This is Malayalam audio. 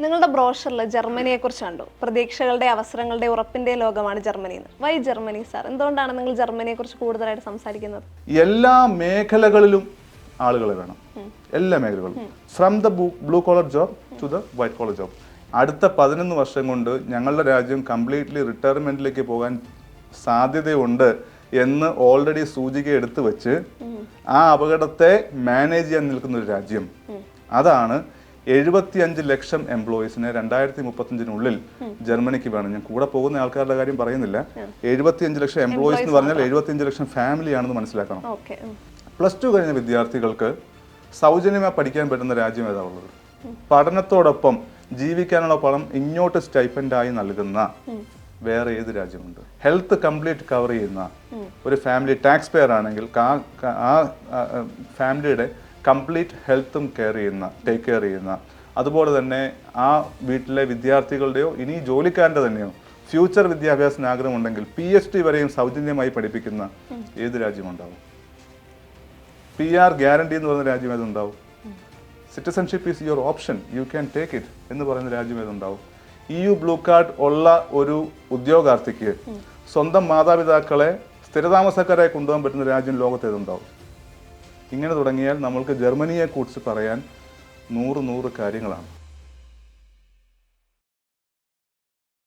നിങ്ങളുടെ ബ്രോഷറിൽ ജർമ്മനിയെ കുറിച്ച് കണ്ടു. പ്രതീക്ഷകളുടെ അവസരങ്ങളുടെ ഉറപ്പിന്റെ ലോകമാണ് ജർമ്മനി. Y Germany sir? എന്തുകൊണ്ടാണ് നിങ്ങൾ ജർമ്മനിയെ കുറിച്ച് കൂടുതലായിട്ട് സംസാരിക്കുന്നത്? എല്ലാ മേഖലകളിലും ആളുകളെ വേണം, എല്ലാ മേഖലകളും. From the blue collar job to the white collar job. അടുത്ത 11 വർഷം കൊണ്ട് ഞങ്ങളുടെ രാജ്യം കംപ്ലീറ്റ്ലി റിട്ടയർമെന്റിലേക്ക് പോകാൻ സാധ്യതയുണ്ട് എന്ന് ഓൾറെഡി സൂചിക എടുത്തു വെച്ച് ആ അപകടത്തെ മാനേജ് ചെയ്യാൻ നിൽക്കുന്ന ഒരു രാജ്യം. അതാണ് 75 ലക്ഷം എംപ്ലോയീസിനെ 2035 ജർമ്മനിക്ക് വേണം. ഞാൻ കൂടെ പോകുന്ന ആൾക്കാരുടെ കാര്യം പറയുന്നില്ല. 75 ലക്ഷം എംപ്ലോയീസ് എന്ന് പറഞ്ഞാൽ 75 ലക്ഷം ഫാമിലിയാണെന്ന് മനസ്സിലാക്കണം. +2 കഴിഞ്ഞ വിദ്യാർത്ഥികൾക്ക് സൗജന്യമായി പഠിക്കാൻ പറ്റുന്ന രാജ്യം ഏതാ ഉള്ളത്? പഠനത്തോടൊപ്പം ജീവിക്കാനുള്ള പണം ഇങ്ങോട്ട് സ്റ്റൈപ്പൻഡായി നൽകുന്ന വേറെ ഏത് രാജ്യമുണ്ട്? ഹെൽത്ത് കംപ്ലീറ്റ് കവർ ചെയ്യുന്ന ഒരു ഫാമിലി ടാക്സ് പെയർ ആണെങ്കിൽ ആ ഫാമിലിയുടെ കംപ്ലീറ്റ് ഹെൽത്തും ടേക്ക് കെയർ ചെയ്യുന്ന, അതുപോലെ തന്നെ ആ വീട്ടിലെ വിദ്യാർത്ഥികളുടെയോ ഇനി ജോലിക്കാരൻ്റെ തന്നെയോ ഫ്യൂച്ചർ വിദ്യാഭ്യാസത്തിന് ആഗ്രഹമുണ്ടെങ്കിൽ PhD വരെയും സൗജന്യമായി പഠിപ്പിക്കുന്ന ഏത് രാജ്യമുണ്ടാവും? PR ഗ്യാരണ്ടി എന്ന് പറയുന്ന രാജ്യം ഏതുണ്ടാവും? Citizenship is your option, you can take it എന്ന് പറയുന്ന രാജ്യം ഏതുണ്ടാവും? EU ബ്ലൂ കാർഡ് ഉള്ള ഒരു ഉദ്യോഗാർത്ഥിക്ക് സ്വന്തം മാതാപിതാക്കളെ സ്ഥിരതാമസക്കാരായി കൊണ്ടുപോകാൻ പറ്റുന്ന രാജ്യം ലോകത്ത് ഏതുണ്ടാവും? ഇങ്ങനെ തുടങ്ങിയാൽ നമ്മൾക്ക് ജർമ്മനിയെക്കുറിച്ച് പറയാൻ 100 കാര്യങ്ങളാണ്.